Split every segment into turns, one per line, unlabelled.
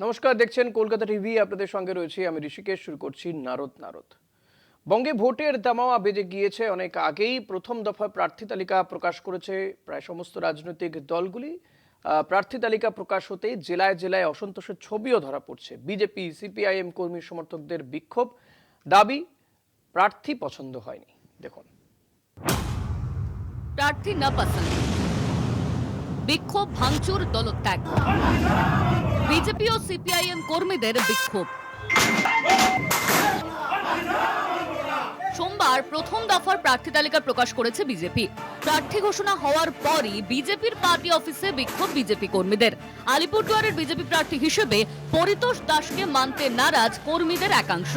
নমস্কার, দেখছেন কলকাতা টিভি। আপনাদের সঙ্গে রয়েছি আমি ঋষিকেশ। শুরু করছি নারদ নারদ। বঙ্গে ভোটের দামামা বেজে গিয়েছে অনেক আগেই। প্রথম দফা প্রার্থী তালিকা প্রকাশ করেছে প্রায় সমস্ত রাজনৈতিক দলগুলি। প্রার্থী তালিকা প্রকাশ হতেই জেলায় জেলায় অসন্তোষের ছবিও ধরা পড়ছে। বিজেপি সিপিআইএম কর্মী সমর্থকদের বিক্ষোভ, দাবি প্রার্থী পছন্দ হয়নি। দেখুন।
প্রার্থী না পছন্দ, বিক্ষোভ, ভাঙচুর, দলত্যাগ। বিজেপি ও সিপিআইএম কর্মীদের বিক্ষোভ। সোমবার প্রথম দফার প্রার্থী তালিকা প্রকাশ করেছে বিজেপি। প্রার্থী ঘোষণা হওয়ার পরই বিজেপির পার্টি অফিসে বিক্ষোভ বিজেপি কর্মীদের। আলিপুরদুয়ারের বিজেপি প্রার্থী হিসেবে পরিতোষ দাসকে মানতে নারাজ কর্মীদের একাংশ।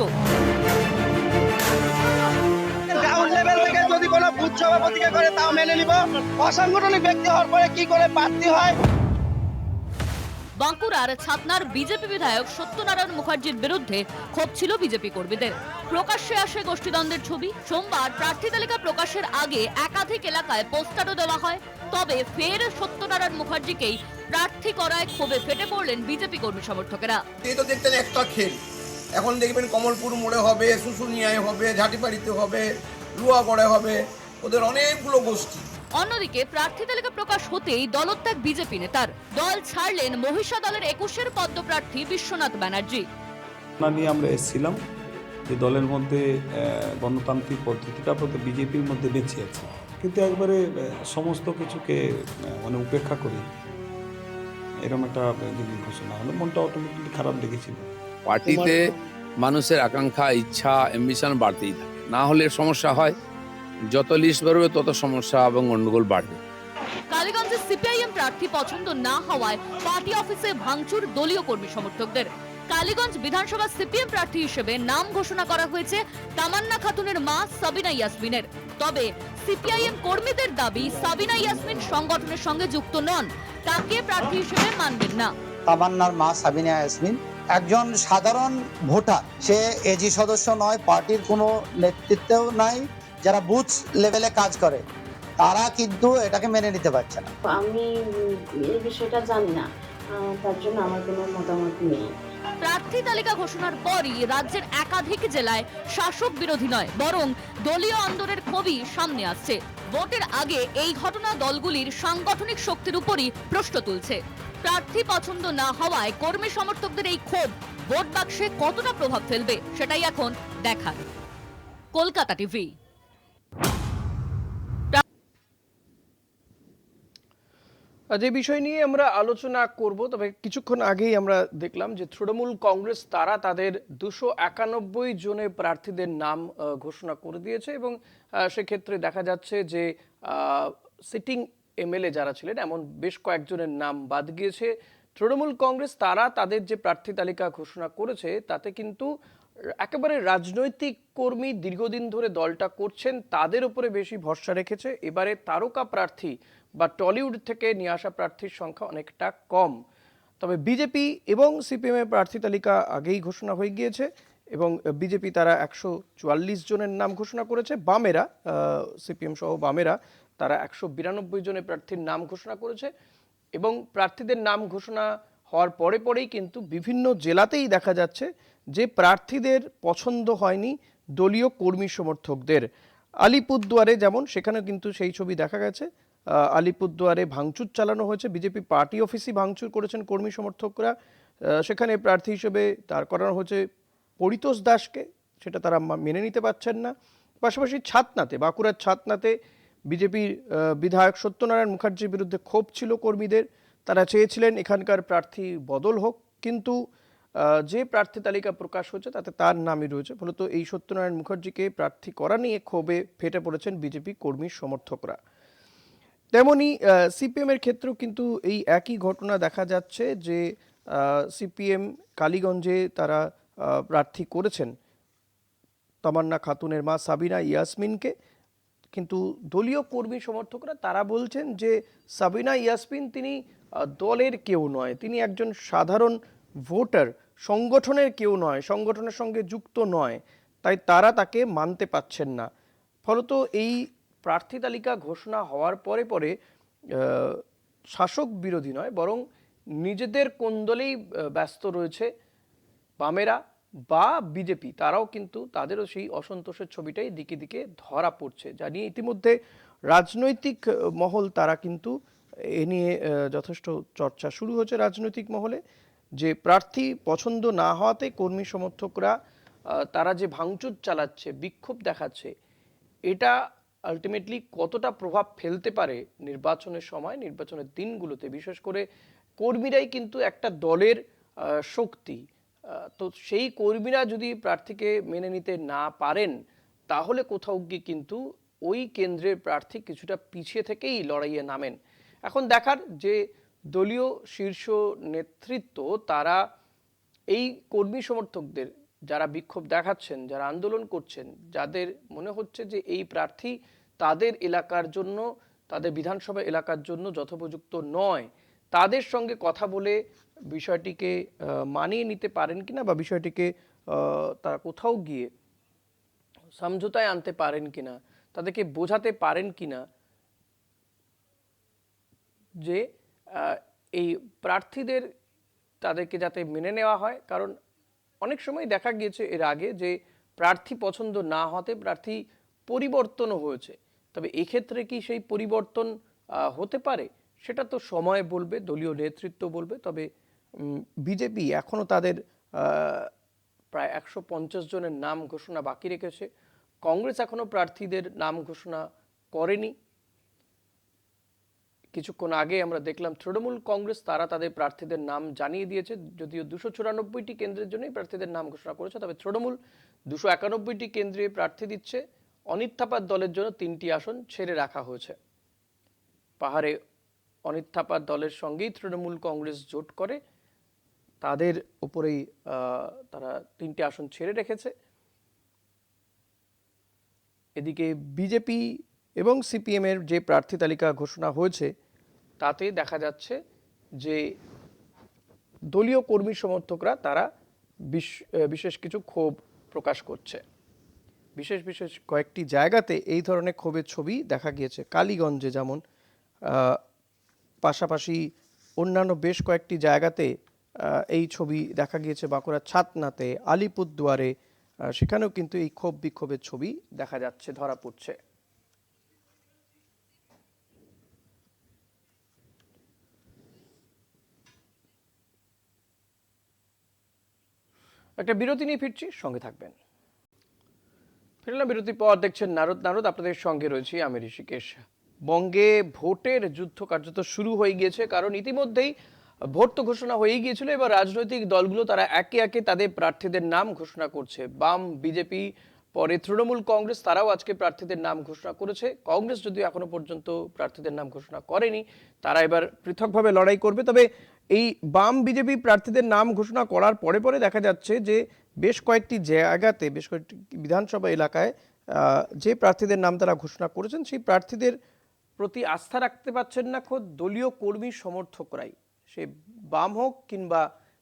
গ্রাউন্ড লেভেল থেকে যদি কোনো বুথ সভাপতিকে করে তাও মেনে নিব, অসাংগঠনিক ব্যক্তি হওয়ার পরে কি করে প্রার্থী হয়।
বাঁকুড়ার ছাতনার বিজেপি বিধায়ক সত্যনারায়ণ মুখার্জির বিরুদ্ধে ক্ষোভ ছিল বিজেপি কর্মীদের। প্রকাশ্যে আসে গোষ্ঠীদ্বন্দ্বের ছবি। সোমবার প্রার্থী তালিকা প্রকাশের আগে একাধিক এলাকায় পোস্টারও দেওয়া হয়। তবে ফের সত্যনারায়ণ মুখার্জিকেই প্রার্থী করায় ক্ষোভে ফেটে পড়লেন বিজেপি কর্মী সমর্থকেরা।
এই তো দেখতেন একটা খেল, এখন দেখবেন কমলপুর মোড়ে হবে, শুশুনিয়ায় হবে, ঝাঁটিবাড়িতে হবে, লুয়াগড়ে হবে, ওদের অনেকগুলো গোষ্ঠী।
অন্যদিকে প্রার্থী তালিকা প্রকাশ হতেই দলত্যাগ বিজেপি নেতার। দল ছাড়লেন মহিষা দলের 21-এর পদ্মপ্রার্থী বিশ্বনাথ ব্যানার্জি।
নিয়ে আমরা এসেছিলাম যে দলের মধ্যে গণতান্ত্রিক পদ্ধতিটা বিজেপির মধ্যে বেঁচে আছে, কিন্তু একবারে সমস্ত কিছুকে উপেক্ষা করি এরকম একটা জিনিস ঘোষণা হলো। মনটা অটোমেটিকলি খারাপ লেগেছিল।
পার্টিতে মানুষের আকাঙ্ক্ষা, ইচ্ছা, অ্যাম্বিশন বাড়তেই থাকে, না হলে সমস্যা হয়। যত লিস্ট বাড়বে তত সমস্যা এবং গন্ডগোল বাড়বে।
কালীগঞ্জে সিপিআইএম প্রার্থী পছন্দ না হওয়ায় পার্টি অফিসে ভাঙচুর দলীয় কর্মী সমর্থকদের। কালীগঞ্জ বিধানসভা সিপিএম প্রার্থী হিসেবে নাম ঘোষণা করা হয়েছে তামান্না খাতুনের মা সাবিনা ইয়াসমিনের। তবে সিপিআইএম কর্মীদের দাবি সাবিনা ইয়াসমিন সংগঠনের সঙ্গে যুক্ত নন, তাকে প্রার্থী হিসেবে মানবেন না।
তামান্নার মা সাবিনা ইয়াসমিন একজন সাধারণ ভোটার, সে এজি সদস্য নয়, পার্টির কোনো নেতৃত্বেও নাই। যারা বুথ লেভেলে কাজ করে তারা কিন্তু এটাকে মেনে নিতে পারছে না।
আমি এই বিষয়টা জানি না, তার জন্য আমার কোনো মতামত নেই।
প্রার্থী তালিকা ঘোষণার পরই রাজ্যের একাধিক জেলায় শাসক বিরোধী নয় বরং দলীয় আন্দোলনের ক্ষোভই সামনে আসছে। ভোটের আগে এই ঘটনা দলগুলির সাংগঠনিক শক্তির উপরই প্রশ্ন তুলছে। প্রার্থী পছন্দ না হওয়ায় কর্মী সমর্থকদের এই ক্ষোভ ভোট বাক্সে কতটা প্রভাব ফেলবে সেটাই এখন দেখার। কলকাতা টিভি।
যে বিষয় নিয়ে আমরা আলোচনা করব, তবে কিছুক্ষণ আগেই আমরা দেখলাম যে তৃণমূল কংগ্রেস তারা তাদের 291 জনের প্রার্থীদের নাম ঘোষণা করে দিয়েছে এবং সেক্ষেত্রে দেখা যাচ্ছে যে সিটিং এমএলএ যারা ছিলেন এমন বেশ কয়েকজনের নাম বাদ গিয়েছে। তৃণমূল কংগ্রেস তারা তাদের যে প্রার্থী তালিকা ঘোষণা করেছে তাতে কিন্তু একেবারে রাজনৈতিক কর্মী দীর্ঘদিন ধরে দলটা করছেন তাদের উপরে বেশি ভরসা রেখেছে। এবারে তারকা প্রার্থী বা টলিউড থেকে নিয়ে আসা প্রার্থীর সংখ্যা অনেকটা কম। তবে বিজেপি এবং সিপিএমের প্রার্থী তালিকা আগেই ঘোষণা হয়ে গিয়েছে এবং বিজেপি তারা 144 জনের নাম ঘোষণা করেছে। বামেরা, সিপিএম সহ বামেরা, তারা 192 জনের প্রার্থীর নাম ঘোষণা করেছে এবং প্রার্থীদের নাম ঘোষণা হওয়ার পরেই কিন্তু বিভিন্ন জেলাতেই দেখা যাচ্ছে যে প্রার্থীদের পছন্দ হয়নি দলীয় কর্মী সমর্থকদের। আলিপুরদুয়ারে যেমন, সেখানে কিন্তু সেই ছবি দেখা গেছে। আলিপুরদুয়ারে ভাঙচুর চালানো হয়েছে, বিজেপি পার্টি অফিসই ভাঙচুর করেছেন কর্মী সমর্থকরা। সেখানে প্রার্থী হিসেবে দাঁড় করানো হয়েছে পরিতোষ দাসকে, সেটা তারা মেনে নিতে পারছেন না। পাশাপাশি ছাতনাতে, বাঁকুড়ার ছাতনাতে বিজেপির বিধায়ক সত্যনারায়ণ মুখার্জির বিরুদ্ধে ক্ষোভ ছিল কর্মীদের। তারা চেয়েছিলেন এখানকার প্রার্থী বদল হোক, কিন্তু যে প্রার্থী তালিকা প্রকাশ হয়েছে তাতে তার নামই রয়েছে। ফলত এই সত্যনারায়ণ মুখার্জিকে প্রার্থী করা নিয়ে ক্ষোভে ফেটে পড়েছেন বিজেপি কর্মী সমর্থকরা। তেমনি সিপিএমের ক্ষেত্রেও কিন্তু এই একই ঘটনা দেখা যাচ্ছে যে সিপিএম কালীগঞ্জে তারা প্রার্থী করেছেন তামান্না খাতুনের মা সাবিনা ইয়াসমিনকে, কিন্তু দলীয় কর্মী সমর্থকরা তারা বলছেন যে সাবিনা ইয়াসমিন তিনি দলের কেউ নয়, তিনি একজন সাধারণ ভোটার, সংগঠনের কেউ নয়, সংগঠনের সঙ্গে যুক্ত নয়, তাই তারা তাকে মানতে পাচ্ছেন না। ফলত এই প্রার্থী তালিকা ঘোষণা হওয়ার পরে শাসক বিরোধী নয় বরং নিজেদের কোন্দলেই ব্যস্ত রয়েছে বামেরা বা বিজেপি, তারাও কিন্তু তাদেরও সেই অসন্তোষের ছবিটাই দিকে দিকে ধরা পড়ছে, যা নিয়ে ইতিমধ্যে রাজনৈতিক মহল তারা কিন্তু এ নিয়ে যথেষ্ট চর্চা শুরু হয়েছে রাজনৈতিক মহলে, যে প্রার্থী পছন্দ না হওয়াতে কর্মী সমর্থকরা তারা যে ভাঙচুর চালাচ্ছে, বিক্ষোভ দেখাচ্ছে, এটা আলটিমেটলি কতটা প্রভাব ফেলতে পারে নির্বাচনের সময়, নির্বাচনের দিনগুলোতে। বিশেষ করে কর্মীরাই কিন্তু একটা দলের শক্তি। তো সেই কর্মীরা যদি প্রার্থীকে মেনে নিতে না পারেন, তাহলে কোথাও গিয়ে কিন্তু ওই কেন্দ্রের প্রার্থী কিছুটা পিছিয়ে থেকেই লড়াইয়ে নামেন। এখন দেখার যে দলীয় শীর্ষ নেতৃত্ব তারা এই কর্মী সমর্থকদের, যারা বিক্ষোভ দেখাচ্ছেন, যারা আন্দোলন করছেন, যাদের মনে হচ্ছে যে এই প্রার্থী তাদের এলাকার জন্য, তাদের বিধানসভা এলাকার জন্য যথোপযুক্ত নয়, তাদের সঙ্গে কথা বলে বিষয়টিকে মানিয়ে নিতে পারেন কিনা, বা বিষয়টিকে তারা কোথাও গিয়ে সমঝোতায় আনতে পারেন কিনা, তাদেরকে বোঝাতে পারেন কিনা যে এই প্রার্থীদের, তাদেরকে যাতে মেনে নেওয়া হয়। কারণ অনেক সময় দেখা গিয়েছে এর আগে যে প্রার্থী পছন্দ না হতে প্রার্থী পরিবর্তনও হয়েছে। তবে এক্ষেত্রে কি সেই পরিবর্তন হতে পারে, সেটা তো সময় বলবে, দলীয় নেতৃত্ব বলবে। তবে বিজেপি এখনও তাদের প্রায় 150 জনের নাম ঘোষণা বাকি রেখেছে। কংগ্রেস এখনও প্রার্থীদের নাম ঘোষণা করেনি। কিছুক্ষণ আগে আমরা দেখলাম তৃণমূল কংগ্রেস তারা তাদের প্রার্থীদের নাম জানিয়ে দিয়েছে, যদিও 294টি কেন্দ্রের জন্যই প্রার্থীদের নাম ঘোষণা করেছে। তবে তৃণমূল 291টি কেন্দ্রে প্রার্থী দিচ্ছে। অনিত থাপার দলের জন্য 3টি আসন ছেড়ে রাখা হয়েছে। পাহাড়ে অনিত থাপার দলের সঙ্গেই তৃণমূল কংগ্রেস জোট করে, তাদের উপরেই তারা 3টি আসন ছেড়ে রেখেছে। এদিকে বিজেপি এবং সিপিএমের যে প্রার্থী তালিকা ঘোষণা হয়েছে, তাতে দেখা যাচ্ছে যে দলীয় কর্মী সমর্থকরা তারা বিশেষ কিছু ক্ষোভ প্রকাশ করছে। বিশেষ বিশেষ কয়েকটি জায়গাতে এই ধরনের ক্ষোভের ছবি দেখা গিয়েছে। কালীগঞ্জে যেমন, পাশাপাশি অন্যান্য বেশ কয়েকটি জায়গাতে এই ছবি দেখা গিয়েছে। বাঁকুড়ার ছাতনাতে, আলিপুরদুয়ারে, সেখানেও কিন্তু এই ক্ষোভ বিক্ষোভের ছবি দেখা যাচ্ছে, ধরা পড়ছে। একটা বিরতি নিয়ে ফিরছি, সঙ্গে থাকবেন। ফিরলাম বিরতির পর, দেখছেন নারদ। আপনাদের সঙ্গে রয়েছি আমি ঋষিকেশ। বঙ্গে ভোটের যুদ্ধ কার্যত শুরু হয়ে গিয়েছে, কারণ ইতিমধ্যেই ভোট তো ঘোষণা হয়ে গিয়েছিল। এবার রাজনৈতিক দলগুলো তারা একে একে তাদের প্রার্থীদের নাম ঘোষণা করছে। বাম, বিজেপি, পরে তৃণমূল কংগ্রেস, তারাও আজকে প্রার্থীদের নাম ঘোষণা করেছে। কংগ্রেস যদিও এখনো পর্যন্ত প্রার্থীদের নাম ঘোষণা করেনি, তারা এবার পৃথকভাবে লড়াই করবে। তবে এই বাম বিজেপি প্রার্থীদের নাম ঘোষণা করার পরে পরে দেখা যাচ্ছে যে বেশ কয়েকটি জায়গাতে, বেশ কয়েকটি বিধানসভা এলাকায় যে প্রার্থীদের নাম তারা ঘোষণা করেছেন, সেই প্রার্থীদের প্রতি আস্থা রাখতে পারছেন না খোদ দলীয় কর্মী সমর্থকরাই। সে বাম হোক কিংবা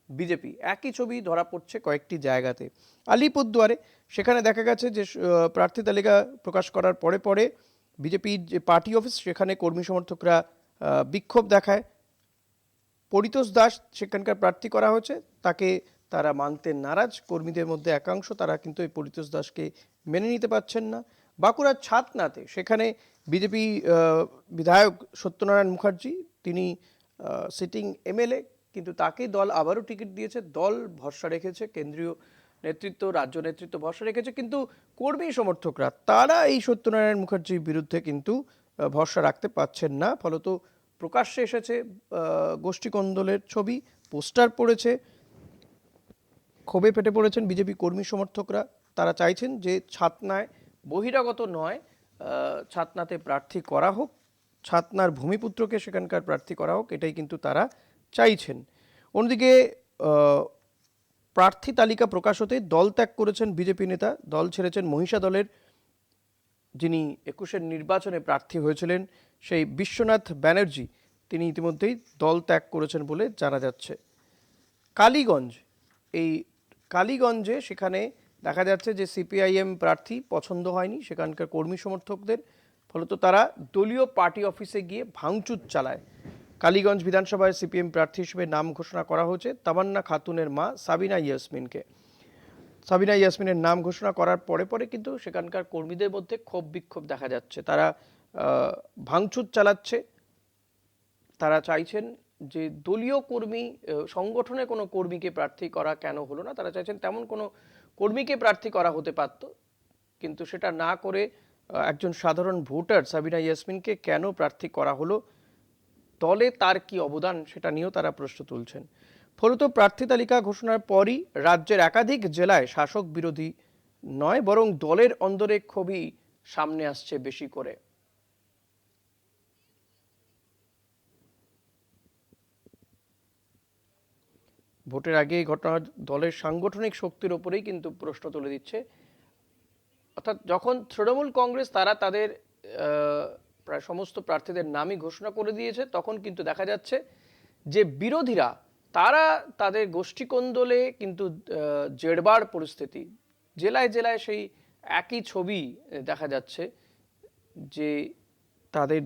বিজেপি, একই ছবি ধরা পড়ছে কয়েকটি জায়গাতে। আলিপুরদুয়ারে সেখানে দেখা গেছে যে প্রার্থী তালিকা প্রকাশ করার পরে পরে বিজেপির যে পার্টি অফিস, সেখানে কর্মী সমর্থকরা বিক্ষোভ দেখায়। পরিতোষ দাস সেখানকার প্রার্থী করা হয়েছে, তাকে তারা মানতে নারাজ। কর্মীদের মধ্যে একাংশ তারা কিন্তু এই পরিতোষ দাসকে মেনে নিতে পারছেন না। বাঁকুড়ার ছাতনাতে সেখানে বিজেপি বিধায়ক সত্যনারায়ণ মুখার্জি, তিনি সিটিং এমএলএ, কিন্তু তাকে দল আবারও টিকিট দিয়েছে। দল ভরসা রেখেছে, কেন্দ্রীয় নেতৃত্ব, রাজ্য নেতৃত্ব ভরসা রেখেছে, কিন্তু কর্মী সমর্থকরা তারা এই সত্যনারায়ণ মুখার্জির বিরুদ্ধে কিন্তু ভরসা রাখতে পারছেন না। ফলত প্রকাশ্যে এসেছে গোষ্ঠী কোন্দলের ছবি, পোস্টার পড়েছে, ক্ষোভে ফেটে পড়েছেন বিজেপি কর্মী সমর্থকরা। তারা চাইছেন যে ছাতনায় বহিরাগত নয়, ছাতনাতে প্রার্থী করা হোক, ছাতনার ভূমিপুত্রকে সেখানকার প্রার্থী করা হোক, এটাই কিন্তু তারা চাইছেন। অন্যদিকে প্রার্থী তালিকা প্রকাশ হতে দল ত্যাগ করেছেন বিজেপি নেতা। দল ছেড়েছেন মহিষা দলের, যিনি 21-এর নির্বাচনে প্রার্থী হয়েছিলেন, সেই বিশ্বনাথ ব্যানার্জি, তিনি ইতিমধ্যেই দল ত্যাগ করেছেন বলে জানা যাচ্ছে। কালীগঞ্জ, এই কালীগঞ্জে সেখানে দেখা যাচ্ছে যে সিপিআইএম প্রার্থী পছন্দ হয়নি সেখানকার কর্মী সমর্থকদের, ফলত তারা দলীয় পার্টি অফিসে গিয়ে ভাঙচুর চালায়। কালীগঞ্জ বিধানসভায় সিপিএম প্রার্থী হিসেবে নাম ঘোষণা করা হয়েছে তামান্না খাতুনের মা সাবিনা ইয়াসমিনকে। সাবিনা ইয়াসমিনের নাম ঘোষণা করার পরে পরে কিন্তু সেখানকার কর্মীদের মধ্যে ক্ষোভ বিক্ষোভ দেখা যাচ্ছে। তারা ভাঙচুর চালাচ্ছে। তারা চাইছেন যে দলীয় কর্মী, সংগঠনের কোনো কর্মীকে প্রার্থী করা কেন হলো না। তারা চাইছেন তেমন কোনো কর্মীকে প্রার্থী করা হতে পারত, কিন্তু সেটা না করে একজন সাধারণ ভোটার সাবিনা ইয়াসমিনকে কেন প্রার্থী করা হলো, দলে তার কি অবদান, সেটা নিয়েও তারা প্রশ্ন তুলছেন। ফলত প্রার্থী তালিকা ঘোষণার পরই রাজ্যের একাধিক জেলায় শাসক বিরোধী নয় বরং দলের অন্দরে ক্ষোভই সামনে আসছে বেশি করে। ভোটের আগে এই ঘটনা দলের সাংগঠনিক শক্তির ওপরেই কিন্তু প্রশ্ন তুলে দিচ্ছে। অর্থাৎ যখন তৃণমূল কংগ্রেস তারা তাদের প্রায় সমস্ত প্রার্থীদের নামই ঘোষণা করে দিয়েছে, তখন কিন্তু দেখা যাচ্ছে যে বিরোধীরা তারা তাদের গোষ্ঠীকোন্দলে কিন্তু জেরবার পরিস্থিতি। জেলায় জেলায় সেই একই ছবি দেখা যাচ্ছে যে তাদের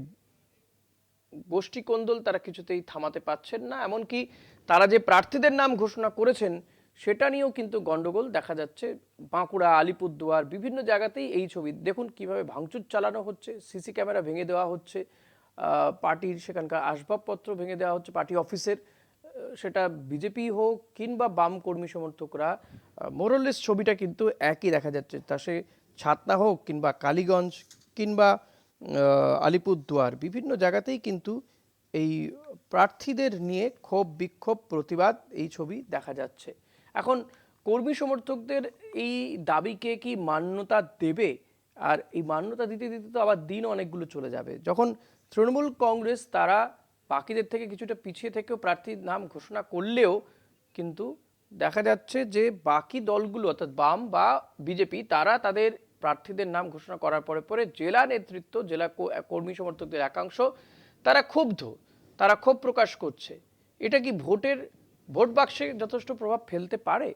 গোষ্ঠীকোন্দল তারা কিছুতেই থামাতে পারছেন না। এমনকি তারা যে প্রার্থীদের নাম ঘোষণা করেছেন সেটা নিয়েও কিন্তু গন্ডগোল দেখা যাচ্ছে। বাঁকুড়া, আলিপুরদুয়ার বিভিন্ন জায়গাতেই এই ছবি দেখুন কিভাবে ভাঙচুর চালানো হচ্ছে, সিসি ক্যামেরা ভেঙে দেওয়া হচ্ছে, পার্টির সেখানকার আসবাবপত্র ভেঙে দেওয়া হচ্ছে পার্টি অফিসের। সেটা বিজেপি হোক কিংবা বাম কর্মী সমর্থকরা, মোরলেস ছবিটা কিন্তু একই দেখা যাচ্ছে। তা সে ছাতনা হোক কিংবা কালীগঞ্জ কিংবা আলিপুরদুয়ার, বিভিন্ন জায়গাতেই কিন্তু এই প্রার্থীদের নিয়ে ক্ষোভ বিক্ষোভ প্রতিবাদ এই ছবি দেখা যাচ্ছে। এখন কর্মী সমর্থকদের এই দাবিকে কি মান্যতা দেবে? আর এই মান্যতা দিতে দিতে তো আবার দিন অনেকগুলো চলে যাবে। যখন তৃণমূল কংগ্রেস তারা বাকিদের থেকে কিছুটা পিছিয়ে থেকেও প্রার্থীর নাম ঘোষণা করলেও কিন্তু দেখা যাচ্ছে যে বাকি দলগুলো অর্থাৎ বাম বা বিজেপি তারা তাদের প্রার্থীদের নাম ঘোষণা করার পরে পরে জেলা নেতৃত্ব, জেলা কর্মী সমর্থকদের একাংশ তারা ক্ষুব্ধ, তারা ক্ষোভ প্রকাশ করছে। এটা কি ভোট বাক্সে যথেষ্ট প্রভাব ফেলতে পারে?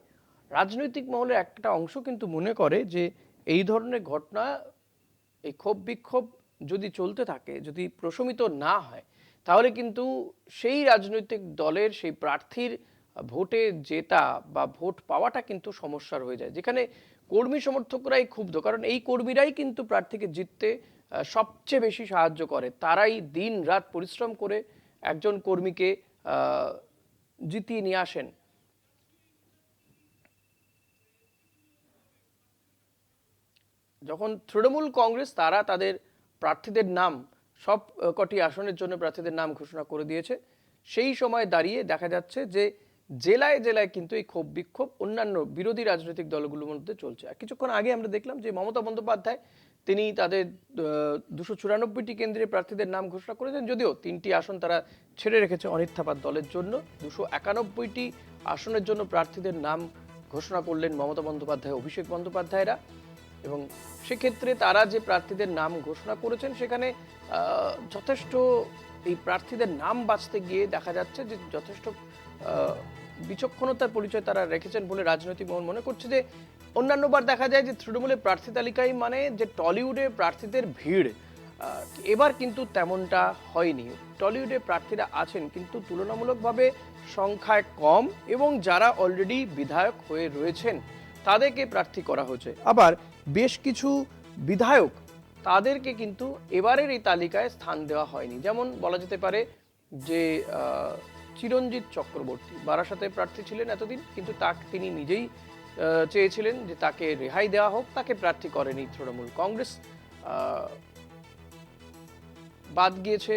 রাজনৈতিক মহলের একটা অংশ কিন্তু মনে করে যে এই ধরনের ঘটনা, এই ক্ষোভ বিক্ষোভ যদি চলতে থাকে, যদি প্রশমিত না হয়, তাহলে কিন্তু সেই রাজনৈতিক দলের সেই প্রার্থীর ভোটে জেতা বা ভোট পাওয়াটা কিন্তু সমস্যার হয়ে যায়, যেখানে কর্মী সমর্থকরাই ক্ষুব্ধ। কারণ এই কর্মীরাই কিন্তু প্রার্থীকে জিততে সবচেয়ে বেশি সাহায্য করে। তারাই দিন রাত পরিশ্রম করে একজন কর্মীকে জিতিয়ে নিয়ে আসেন। যখন তৃণমূল কংগ্রেস তারা তাদের প্রার্থীদের নাম সব কটি আসনের জন্য প্রার্থীদের নাম ঘোষণা করে দিয়েছে, সেই সময় দাঁড়িয়ে দেখা যাচ্ছে যে জেলায় জেলায় কিন্তু এই ক্ষোভ বিক্ষোভ অন্যান্য বিরোধী রাজনৈতিক দলগুলোর মধ্যে চলছে। আর কিছুক্ষণ আগে আমরা দেখলাম যে মমতা বন্দ্যোপাধ্যায় তিনি তাদের 294টি কেন্দ্রে প্রার্থীদের নাম ঘোষণা করেছেন, যদিও 3টি আসন তারা ছেড়ে রেখেছে অনিত থাপার দলের জন্য। 291টি আসনের জন্য প্রার্থীদের নাম ঘোষণা করলেন মমতা বন্দ্যোপাধ্যায়, অভিষেক বন্দ্যোপাধ্যায়রা। এবং সেক্ষেত্রে তারা যে প্রার্থীদের নাম ঘোষণা করেছেন সেখানে যথেষ্ট এই প্রার্থীদের নাম বাছতে গিয়ে দেখা যাচ্ছে যে যথেষ্ট বিচক্ষণতার পরিচয় তারা রেখেছেন বলে রাজনৈতিক মহল মনে করছে। যে অন্যান্যবার দেখা যায় যে তৃণমূলের প্রার্থী তালিকায় মানে যে টলিউডে প্রার্থীদের ভিড়, এবার কিন্তু তেমনটা হয়নি। টলিউডে প্রার্থীরা আছেন কিন্তু তুলনামূলকভাবে সংখ্যায় কম, এবং যারা অলরেডি বিধায়ক হয়ে রয়েছেন তাদেরকে প্রার্থী করা হয়েছে। আবার বেশ কিছু বিধায়ক তাদেরকে কিন্তু এবারের এই তালিকায় স্থান দেওয়া হয়নি। যেমন বলা যেতে পারে যে চিরঞ্জিত চক্রবর্তী বারাসাতে প্রার্থী ছিলেন এতদিন, কিন্তু তিনি নিজেই চেয়েছিলেন যে তাকে রেহাই দেওয়া হোক, তাকে প্রার্থী করেনি তৃণমূল কংগ্রেস। বাদ গিয়েছে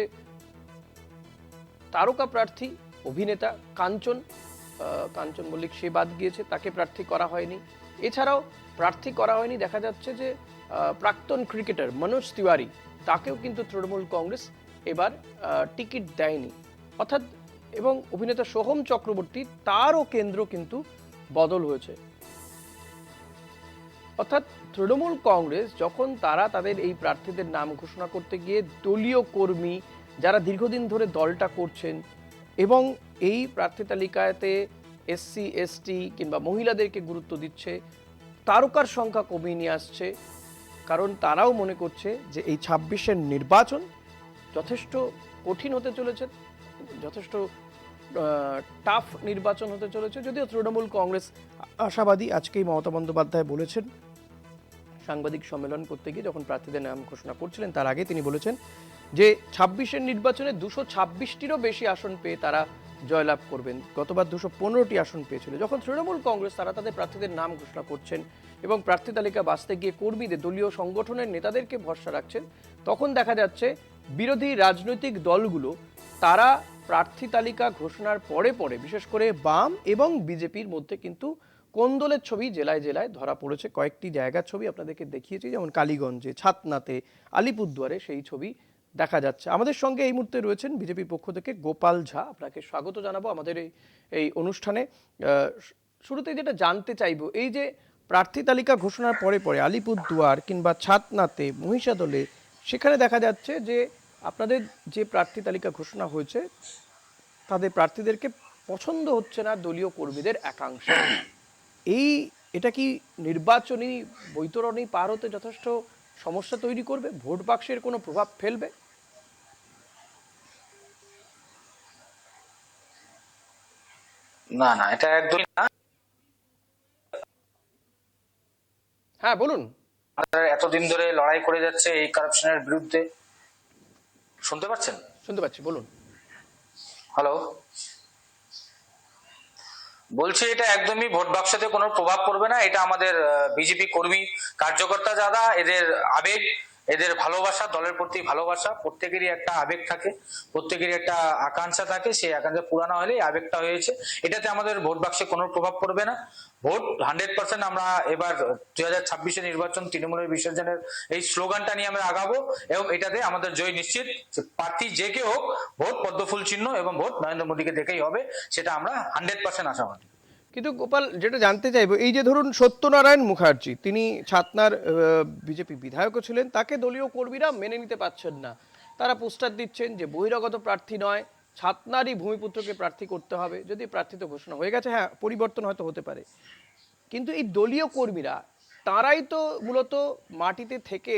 তারকা প্রার্থী অভিনেতা কাঞ্চন মল্লিক, সে বাদ গিয়েছে, তাকে প্রার্থী করা হয়নি। এছাড়াও প্রার্থী করা হয়নি দেখা যাচ্ছে যে প্রাক্তন ক্রিকেটার মনোজ তিওয়ারি, তাকেও কিন্তু তৃণমূল কংগ্রেস এবার টিকিট দেয়নি। অর্থাৎ এবং অভিনেতা সোহম চক্রবর্তী, তারও কেন্দ্র কিন্তু বদল হয়েছে। অর্থাৎ তৃণমূল কংগ্রেস যখন তারা তাদের এই প্রার্থীদের নাম ঘোষণা করতে গিয়ে দলীয় কর্মী যারা দীর্ঘদিন ধরে দলটা করছেন এবং এই প্রার্থী তালিকাতে এসসি এসটি কিংবা মহিলাদেরকে গুরুত্ব দিচ্ছে, তারকার সংখ্যা কমিয়ে নিয়ে আসছে। কারণ তারাও মনে করছে যে এই 26-এর নির্বাচন যথেষ্ট কঠিন হতে চলেছে, যথেষ্ট টাফ নির্বাচন হতে চলেছে। যদিও তৃণমূল কংগ্রেস আশাবাদী, আজকেই মমতা বন্দ্যোপাধ্যায় বলেছেন সাংবাদিক সম্মেলন করতে গিয়ে, যখন প্রার্থীদের নাম ঘোষণা করছিলেন তার আগে তিনি বলেছেন যে ২৬-এর নির্বাচনে ২২৬টিরও বেশি আসন পেয়ে তারা জয়লাভ করবেন। গতবার ২১৫টি আসন পেয়েছিল। যখন তৃণমূল কংগ্রেস তারা তাদের প্রার্থীদের নাম ঘোষণা করছেন এবং প্রার্থী তালিকা বাছতে গিয়ে কর্মীদের, দলীয় সংগঠনের নেতাদেরকে ভরসা রাখছেন, তখন দেখা যাচ্ছে বিরোধী রাজনৈতিক দলগুলো তারা প্রার্থী তালিকা ঘোষণার পরে পরে বিশেষ করে বাম এবং বিজেপির মধ্যে কিন্তু কোন্দলের ছবি জেলায় জেলায় ধরা পড়েছে। কয়েকটি জায়গার ছবি আপনাদেরকে দেখিয়েছি, যেমন কালীগঞ্জে, ছাতনাতে, আলিপুরদুয়ারে সেই ছবি দেখা যাচ্ছে। আমাদের সঙ্গে এই মুহূর্তে রয়েছেন বিজেপির পক্ষ থেকে গোপাল ঝা। আপনাকে স্বাগত জানাবো আমাদের এই অনুষ্ঠানে। শুরুতে যেটা জানতে চাইবো, এই যে প্রার্থী তালিকা ঘোষণার পরে পরে আলিপুরদুয়ার কিংবা ছাতনাতে, মহিষাদলে, সেখানে দেখা যাচ্ছে যে আপনাদের যে প্রার্থী তালিকা ঘোষণা হয়েছে তাদের প্রার্থীদেরকে পছন্দ হচ্ছে না দলীয় কর্মীদের একাংশ। এটা কি নির্বাচনী বৈতরণী পার হতে যথেষ্ট সমস্যা তৈরি করবে? ভোট বাক্সের কোনো প্রভাব ফেলবে?
না না, এটা একদমই না।
হ্যাঁ বলুন।
আমাদের এতদিন ধরে লড়াই করে যাচ্ছে এই কারাপশনের বিরুদ্ধে। শুনতে পাচ্ছেন?
শুনতে পাচ্ছি, বলুন।
হ্যালো, বলছি এটা একদমই ভোট বাক্সতে কোনো প্রভাব পড়বে না। এটা আমাদের বিজেপি কর্মী কার্যকর্তা যারা, এদের আবেগ, এদের ভালোবাসা, দলের প্রতি ভালোবাসা, প্রত্যেকেরই একটা আবেগ থাকে, প্রত্যেকেরই একটা আকাঙ্ক্ষা থাকে, সেই আকাঙ্ক্ষা পুরানো হলে আবেগটা হয়েছে। এটাতে আমাদের ভোট বাক্সে কোনো প্রভাব পড়বে না। ভোট 100% আমরা এবার 2026-এর নির্বাচন তৃণমূলের বিসর্জনের এই স্লোগানটা নিয়ে আমরা আগাবো এবং এটাতে আমাদের জয় নিশ্চিত। প্রার্থী যে কেউ হোক, ভোট পদ্মফুল চিহ্ন এবং ভোট নরেন্দ্র মোদীকে দেখেই হবে, সেটা আমরা 100% আশাবাদী।
কিন্তু গোপাল, যেটা জানতে চাইবো, এই যে ধরুন সত্যনারায়ণ মুখার্জি, তিনি ছাতনার বিজেপি বিধায়কও ছিলেন, তাকে দলীয় কর্মীরা মেনে নিতে পারছেন না। তারা পোস্টার দিচ্ছেন যে বহিরাগত প্রার্থী নয়, ছাতনারই ভূমিপুত্রকে প্রার্থী করতে হবে। যদি প্রার্থী তো ঘোষণা হয়ে গেছে, হ্যাঁ পরিবর্তন হয়তো হতে পারে, কিন্তু এই দলীয় কর্মীরা তারাই তো মূলত মাটিতে থেকে,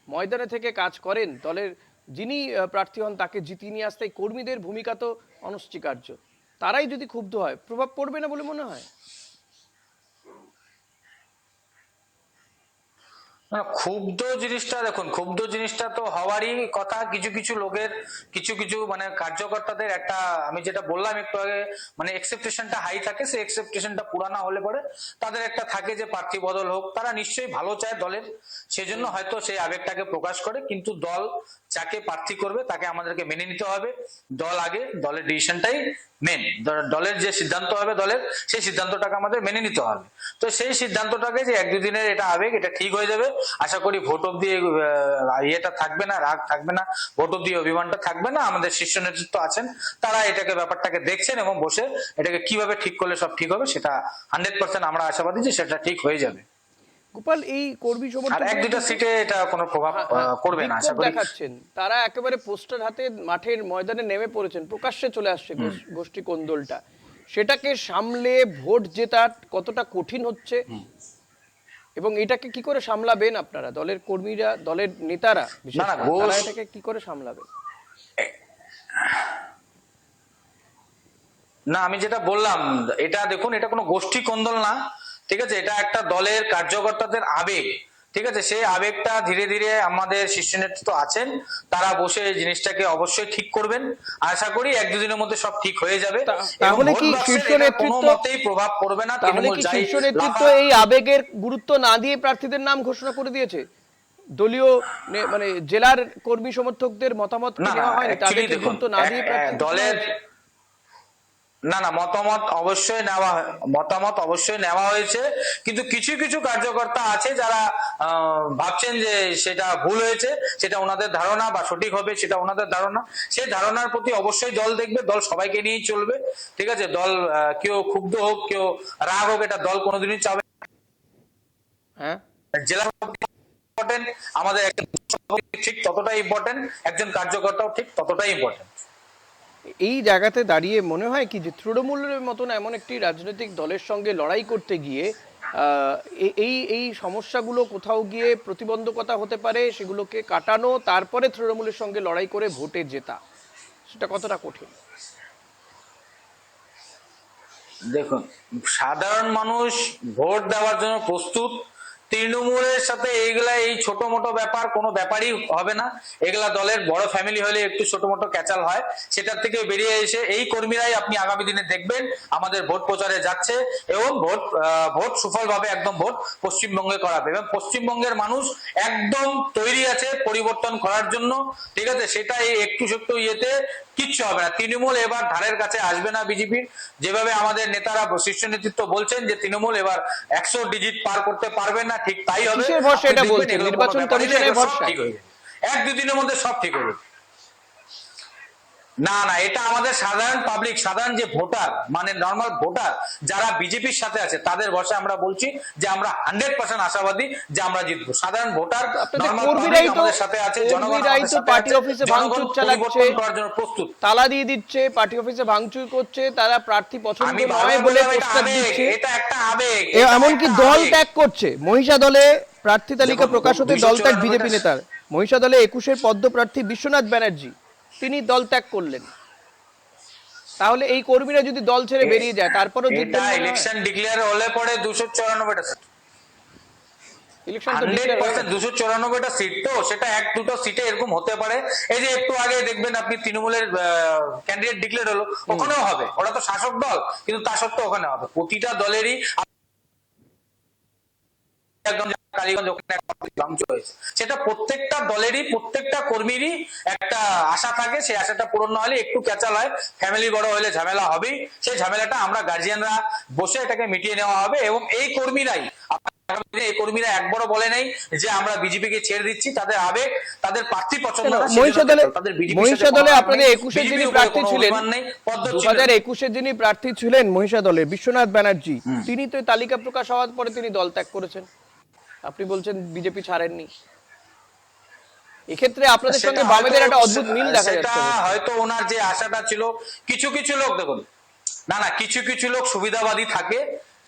ময়দানে থেকে কাজ করেন। দলের যিনি প্রার্থী হন তাকে জিতিয়ে নিয়ে আসতে কর্মীদের ভূমিকা তো অনস্বীকার্য। তারাই যদি ক্ষুব্ধ হয়, প্রভাব পড়বে না বলে মনে হয়?
না, ক্ষুব্ধ জিনিসটা দেখুন, ক্ষুব্ধ জিনিসটা তো হওয়ারই কথা। কিছু কিছু লোকের, কিছু কিছু মানে কার্যকর্তাদের একটা, আমি যেটা বললাম একটু আগে, মানে এক্সেপটেশনটা হাই থাকে। সেই এক্সেপটেশনটা পুরানো হলে পরে তাদের একটা থাকে যে প্রার্থী বদল হোক। তারা নিশ্চয়ই ভালো চায় দলের, সেজন্য হয়তো সেই আবেগটাকে প্রকাশ করে। কিন্তু দল যাকে প্রার্থী করবে তাকে আমাদেরকে মেনে নিতে হবে। দল আগে, দলের ডিসিশনটাই মেন। দলের যে সিদ্ধান্ত হবে দলের, সেই সিদ্ধান্তটাকে আমাদের মেনে নিতে হবে। তো সেই সিদ্ধান্তটাকে যে 1-2 দিনের এটা আবেগ, এটা ঠিক হয়ে যাবে। আশা করি ভোট অব্দি ইয়েটা থাকবে না, রাগ থাকবে না, ভোট অব্দি অভিমানটা থাকবে না। আমাদের শীর্ষ নেতৃত্ব আছেন, তারা এটাকে ব্যাপারটাকে দেখছেন এবং বসে এটাকে কিভাবে ঠিক করলে সব ঠিক হবে, সেটা 100% আমরা আশাবাদী যে সেটা ঠিক হয়ে যাবে।
গোপাল, এই কর্মী
আর
সমর্থক
1-2টা সিটে এটা কোনো প্রভাব করবে না আশা করি।
দেখাচ্ছেন, তারা একেবারে পোস্টার হাতে মাঠের ময়দানে নেমে পড়েছেন, প্রকাশ্যে চলে আসছে গোষ্ঠী কোন্দলটা। সেটাকে সামলে ভোট জেতা কতটা কঠিন হচ্ছে এবং এটাকে কি করে সামলাবেন আপনারা, দলের কর্মীরা, দলের নেতারা বিশেষ করে, তারা এটাকে কি করে সামলাবেন?
না, আমি যেটা বললাম, এটা দেখুন, এটা কোনো গোষ্ঠী কোন্দল না, ঠিক আছে? এটা একটা দলের কার্যকর্তাদের আবেগ, ঠিক আছে? সেই আবেগটা ধীরে ধীরে আমাদের শীর্ষ নেতৃত্ব আছেন, তারা বসে এই জিনিসটাকে অবশ্যই ঠিক করবেন। আশা করি 1-2 দিনের মধ্যে সব ঠিক হয়ে যাবে।
তাহলে কি শীর্ষ নেতৃত্ব
প্রভাব পড়বে না?
তাহলে কি শীর্ষ নেতৃত্ব এই আবেগের গুরুত্ব না দিয়ে প্রার্থীদের নাম ঘোষণা করে দিয়েছে? দলীয় মানে জেলার কর্মী সমর্থকদের মতামত নেওয়া হয়নি, তাদের গুরুত্ব না দিয়ে
দলের না না মতামত অবশ্যই নেওয়া হয়েছে। কিন্তু কিছু কিছু কার্যকর্তা আছে যারা ভাবছেন যে সেটা ভুল হয়েছে, সেটা ওনাদের ধারণা, বা সঠিক হবে সেটা ওনাদের ধারণা। সেই ধারণার প্রতি অবশ্যই দল দেখবে, দল সবাইকে নিয়েই চলবে, ঠিক আছে? দল কেউ ক্ষুব্ধ হোক, কেউ রাগ হোক, এটা দল কোনোদিনই চাবে।
হ্যাঁ,
জেলা ইম্পর্টেন্ট, আমাদের ঠিক ততটাই ইম্পর্টেন্ট, একজন কার্যকর্তাও ঠিক ততটাই ইম্পর্টেন্ট।
এই জায়গাতে দাঁড়িয়ে মনে হয় কি যে তৃণমূলের মতন এমন একটি রাজনৈতিক দলের সঙ্গে লড়াই করতে গিয়ে এই সমস্যাগুলো কোথাও গিয়ে প্রতিবন্ধকতা হতে পারে, সেগুলোকে কাটানো, তারপরে তৃণমূলের সঙ্গে লড়াই করে ভোটে জেতা, সেটা কতটা কঠিন?
দেখুন, সাধারণ মানুষ ভোট দেওয়ার জন্য প্রস্তুত। তৃণমূলের সাথে এইগুলা এই ছোট মোটো ব্যাপার কোনো ব্যাপারই হবে না। এগুলা দলের বড় ফ্যামিলি হলে একটু ছোট মোটো ক্যাচাল হয়, সেটার থেকে বেরিয়ে এসে এই কর্মীরাই আপনি আগামী দিনে দেখবেন আমাদের ভোট প্রচারে যাচ্ছে এবং ভোট সুফলভাবে একদম ভোট পশ্চিমবঙ্গে করাবে এবং পশ্চিমবঙ্গের মানুষ একদম তৈরি আছে পরিবর্তন করার জন্য। ঠিক আছে, সেটা এই একটু সত্য ইয়েতে কিচ্ছু হবে না। তৃণমূল এবার ধারের কাছে আসবে না বিজেপির। যেভাবে আমাদের নেতারা শীর্ষ নেতৃত্ব বলছেন যে তৃণমূল এবার 100 ডিজিট পার করতে পারবে না, ঠিক তাই হবে।
কিসের ভরসা এটা বলছেন? নির্বাচন কমিশনের ভরসা?
ঠিক হয়ে যাবে, 1-2 দিনের মধ্যে সব ঠিক হয়ে যাবে। না না, এটা আমাদের সাধারণ পাবলিক, সাধারণ যে ভোটার মানে নর্মাল ভোটার যারা বিজেপির সাথে আছে তাদের ভরসা আমরা বলছি যে আমরা 100% আশাবাদী যে আমরা জিতবো। সাধারণ ভোটার নর্মাল পাবলিক আমাদের সাথে আছে, জনগণ আমাদের সাথে
পার্টি
আছে,
অফিসে
জনগণ
ভাঙচুর চালাচ্ছে,
পরিবর্তন করার জন্য প্রস্তুত।
তালা দিয়ে দিচ্ছে, পার্টি অফিসে ভাঙচুর করছে, তারা প্রার্থী পছন্দ
আমি
নয় বলে
বললাম এটা
প্রস্তাব
আবেগ,
দিচ্ছে,
এটা একটা আবেগ,
এমনকি
এটা
দল
আবেগ।
ত্যাগ করছে। মহিষা দলে প্রার্থী তালিকা
দেখুন,
প্রকাশ হতে দল ত্যাগ
294
বিজেপি নেতার। মহিষা দলে 21-এর পদ্মপ্রার্থী বিশ্বনাথ ব্যানার্জি, তিনি দল ত্যাগ করলেন। তাহলে এই কর্মীরা যদি দল ছেড়ে বেরিয়ে যায় তারপরও জিতবেন
এটা
মনে হয়?
ইলেকশন ডিক্লেয়ার হলে পরে 294টা সিট,
ইলেকশন তো declare হয়ে
100%
গেছে।
294টা সিট, তো সেটা 1-2টো সিটে এরকম হতে পারে। এই যে একটু আগে দেখবেন আপনি তৃণমূলের ক্যান্ডিডেট ডিক্লেয়ার হলো, ওখানেও হবে। ওরা তো শাসক দল, কিন্তু তা সত্ত্বেও ওখানে হবে। প্রতিটা দলেরই একদম কালীগঞ্জ ওখানে ভাঙচুর হয়েছে, সেটা প্রত্যেকটা দলেরই প্রত্যেকটা কর্মীরই একটা আশা থাকে। সেই আশাটা পূরণ না হলে একটু ক্যাচাল হয়, ফ্যামিলি বড় হলে ঝামেলা হবেই। সেই ঝামেলাটা আমরা গার্জিয়ানরা বসে এটাকে মিটিয়ে নেওয়া হবে এবং এই কর্মীরাই এই কর্মীরা একবারও বলে নাই যে আমরা বিজেপিকে ছেড়ে দিচ্ছি। তাদের আবেগ, তাদের প্রার্থী পছন্দ না,
মহিষা দলে
তাদের
মহিষা দলে আপনাদের 21-এর যিনি প্রার্থী ছিলেন,
নেই,
2021-এর যিনি প্রার্থী ছিলেন মহিষা দলে, বিশ্বনাথ ব্যানার্জি, তিনি তো তালিকা প্রকাশ হওয়ার পরে তিনি দল ত্যাগ করেছেন। আপনি বলছেন বিজেপি ছাড়েননি। এক্ষেত্রে আপনাদের সঙ্গে বামেদের একটা অদ্ভুত মিল দেখা যাচ্ছে।
হয়তো ওনার যে আশাটা ছিল, কিছু কিছু লোক দেখুন, না না, কিছু কিছু লোক সুবিধাবাদী থাকে।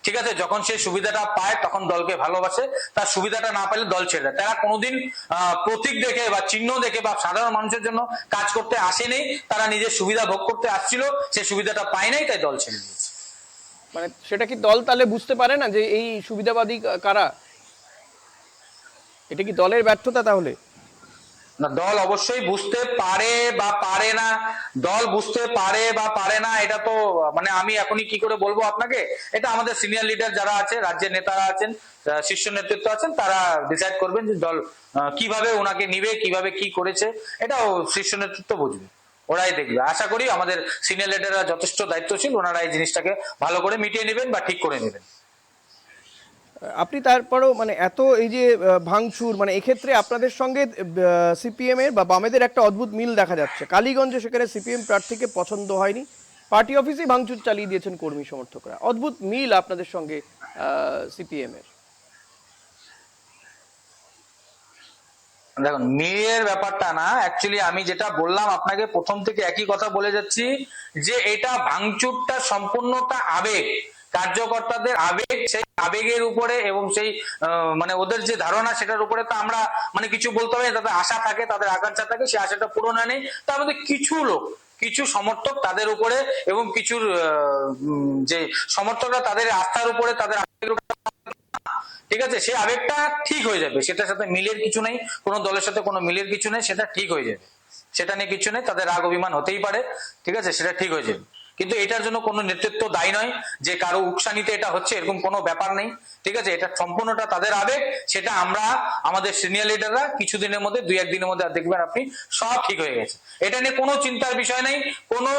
ঠিক আছে, যখন সে সুবিধাটা পায় তখন দলকে ভালোবাসে, তার সুবিধাটা না পেলে দল ছেড়ে দেয়। তারা কোনোদিন প্রতীক দেখে বা চিহ্ন দেখে বা সাধারণ মানুষের জন্য কাজ করতে আসেনি, তারা নিজের সুবিধা ভোগ করতে আসছিল, সেই সুবিধাটা পায় নাই, তাই দল ছেড়ে দিয়েছে।
মানে সেটা কি দল তাহলে বুঝতে পারে না যে এই সুবিধাবাদী কারা? এটা কি দলের ব্যর্থতা তাহলে?
না, দল অবশ্যই বুঝতে পারে বা পারে না। দল বুঝতে পারে বা পারে না, এটা তো মানে আমি এখনই কি করে বলবো আপনাকে। এটা আমাদের সিনিয়র লিডার যারা আছে, রাজ্যের নেতারা আছেন, শীর্ষ নেতৃত্ব আছেন, তারা ডিসাইড করবেন যে দল কিভাবে ওনাকে নিবে, কিভাবে কি করেছে, এটাও শীর্ষ নেতৃত্ব বুঝবে, ওরাই দেখবে। আশা করি আমাদের সিনিয়র লিডাররা যথেষ্ট দায়িত্বশীল, ওনারা এই জিনিসটাকে ভালো করে মিটিয়ে নেবেন বা ঠিক করে নেবেন।
আপনি তারপরেও মানে এত এই যে ভাঙচুর, মানে এক্ষেত্রে আপনাদের সঙ্গে সিপিএম এর বা বামেদের একটা অদ্ভুত মিল দেখা যাচ্ছে। কালীগঞ্জে সেখানে সিপিএম প্রার্থীকে পছন্দ হয়নি, পার্টি অফিসে ভাঙচুর চালিয়ে দিয়েছেন কর্মী সমর্থকরা। অদ্ভুত মিল আপনাদের সঙ্গে সিপিএম এর।
দেখুন, মেয়ের ব্যাপারটা না, অ্যাকচুয়ালি আমি যেটা বললাম আপনাকে প্রথম থেকে একই কথা বলে যাচ্ছি যে এটা ভাঙচুরটা সম্পূর্ণটা আবেগ, কার্যকর্তাদের আবেগ। সেই আবেগের উপরে এবং সেই মানে ওদের যে ধারণা সেটার উপরে তো আমরা মানে কিছু বলতে হবে। তাদের আশা থাকে, তাদের আকাঙ্ক্ষা থাকে, সেই আশাটা পূরণ হয় নেই। তার মধ্যে কিছু লোক, কিছু সমর্থক তাদের উপরে এবং কিছুর যে সমর্থকরা তাদের আস্থার উপরে, তাদের আবেগের উপরে, ঠিক আছে, সেই আবেগটা ঠিক হয়ে যাবে। সেটার সাথে মিলের কিছু নেই, কোনো দলের সাথে কোনো মিলের কিছু নেই, সেটা ঠিক হয়ে যাবে। সেটা নিয়ে কিছু নেই, তাদের রাগ অভিমান হতেই পারে, ঠিক আছে, সেটা ঠিক হয়ে যাবে। কিন্তু এটার জন্য কোনো নেতৃত্ব দায়ী নয় যে কারো উকসানিতে এটা হচ্ছে, এরকম কোনো ব্যাপার নেই। ঠিক আছে, এটা সম্পূর্ণটা তাদের আবেগ। সেটা আমরা আমাদের সিনিয়র লিডাররা কিছুদিনের মধ্যে, 2-1 দিনের মধ্যে দেখবেন আপনি সব ঠিক হয়ে গেছে। এটা নিয়ে কোনো চিন্তার বিষয় নেই। কোনো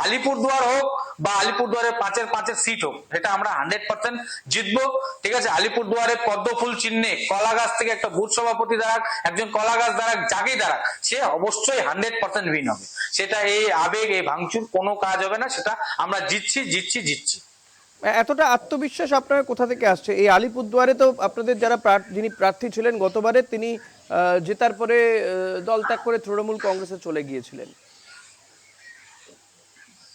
আলিপুরদুয়ার হোক বা আলিপুরদুয়ারের 5-5 সিট হোক, এটা আমরা 100% জিতবো। ঠিক আছে, আলিপুরদুয়ারে পদ্মফুল চিহ্নে কলা গাছ থেকে একটা বুথ সভাপতি দাঁড়াক, একজন কলা গাছ দাঁড়াক, যাকেই দাঁড়াক, সে অবশ্যই 100% উইন হবে। সেটা এই আবেগ, এই ভাঙচুর কোনো কাজ হবে না। সেটা আমরা জিতছি জিতছি জিতছি।
এতটা আত্মবিশ্বাস আপনার কোথা থেকে আসছে? এই আলিপুরদুয়ারে তো আপনাদের যারা যিনি প্রার্থী ছিলেন গতবারে, তিনি জেতার পরে দল ত্যাগ করে তৃণমূল কংগ্রেসে চলে গিয়েছিলেন,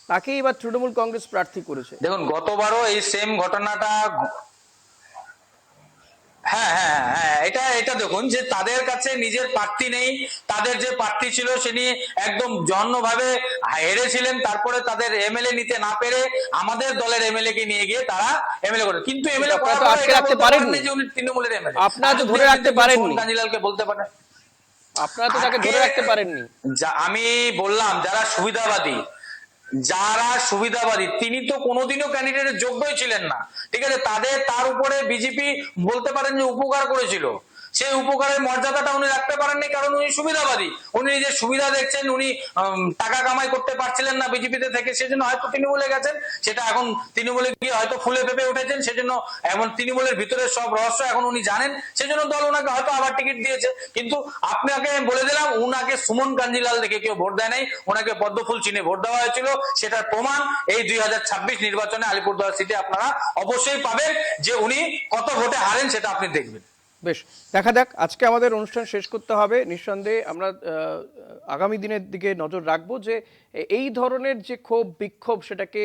তাকেই এবার তৃণমূল কংগ্রেস প্রার্থী করেছে।
দেখুন, গতবারও এই সেম ঘটনাটা, হ্যাঁ হ্যাঁ হ্যাঁ, এটা এটা দেখুন যে তাদের কাছে নিজের প্রার্থী নেই, তাদের যে প্রার্থী ছিল সে নিয়ে একদম জঘন্যভাবে হেরেছিলেন, তারপরে তাদের এমএলএ নিতে না পেরে আমাদের দলের এমএলএ কে নিয়ে গিয়ে তারা এমএলএ করে, কিন্তু এমএলএ
আপনারা তো আটকে রাখতে পারেননি।
যে উনি তৃণমূলের এমএলএ,
আপনারা তো ধরে রাখতে পারেননি।
কাঞ্জিলালকে বলতে পারেন,
আপনারা তো তাকে ধরে রাখতে পারেননি।
আমি বললাম যারা সুবিধাবাদী তিনি তো কোনোদিনও ক্যান্ডিডেটের যোগ্যই ছিলেন না, ঠিক আছে, তার উপরে বিজেপি বলতে পারেন যে উপকার করেছিল, সেই উপকারের মর্যাদাটা উনি রাখতে পারেননি, কারণ উনি সুবিধাবাদী, উনি নিজের সুবিধা দেখছেন, উনি টাকা কামাই করতে পারছিলেন না বিজেপিতে থেকে, সেজন্য হয়তো তৃণমূলে গেছেন, সেটা এখন তৃণমূলে গিয়ে হয়তো ফুলে ফেপে উঠেছেন, সেজন্য এমন তৃণমূলের ভিতরে সব রহস্য এখন উনি জানেন, সেজন্য দল ওনাকে হয়তো আবার টিকিট দিয়েছে। কিন্তু আপনাকে আমি বলে দিলাম, উনাকে সুমন কাঞ্জিলাল দেখে কেউ ভোট দেয় নাই, ওনাকে পদ্মফুল চিহ্নে ভোট দেওয়া হয়েছিল, সেটার প্রমাণ এই 2026 নির্বাচনে আলিপুরদুয়ার সিটে আপনারা অবশ্যই পাবেন, যে উনি কত ভোটে হারেন সেটা আপনি দেখবেন।
বেশ, দেখা যাক। আজকে আমাদের অনুষ্ঠান শেষ করতে হবে। নিঃসন্দেহে আমরা আগামী দিনের দিকে নজর রাখবো যে এই ধরনের যে ক্ষোভ বিক্ষোভ সেটাকে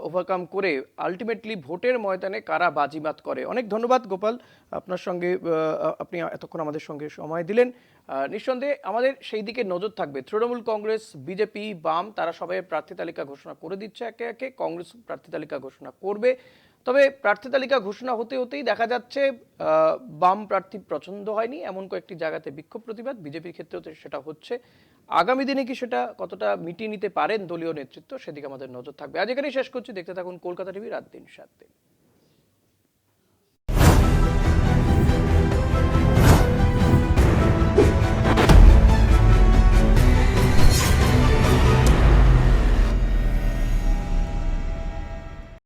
ওভারকাম করে আলটিমেটলি ভোটের ময়দানে কারা বাজিমাত করে। অনেক ধন্যবাদ গোপাল, আপনার সঙ্গে আপনি এতক্ষণ আমাদের সঙ্গে সময় দিলেন। নিঃসন্দেহে আমাদের সেই দিকে নজর থাকবে। তৃণমূল কংগ্রেস, বিজেপি, বাম তারা সবাই প্রার্থী তালিকা ঘোষণা করে দিচ্ছে একে একে, কংগ্রেস প্রার্থী তালিকা ঘোষণা করবে। তবে প্রার্থী তালিকা ঘোষণা হতে হতেই দেখা যাচ্ছে বাম প্রার্থী পছন্দ হয়নি এমন কয়েকটি জায়গাতে বিক্ষোভ প্রতিবাদ, বিজেপির ক্ষেত্রেও সেটা হচ্ছে। আগামী দিনে কি সেটা কতটা মিটিয়ে নিতে পারেন দলীয় নেতৃত্ব, সেদিকে আমাদের নজর থাকবে। আজ এখানেই শেষ করছি। দেখতে থাকুন কলকাতা টিভি, রাত 3-7 দিন।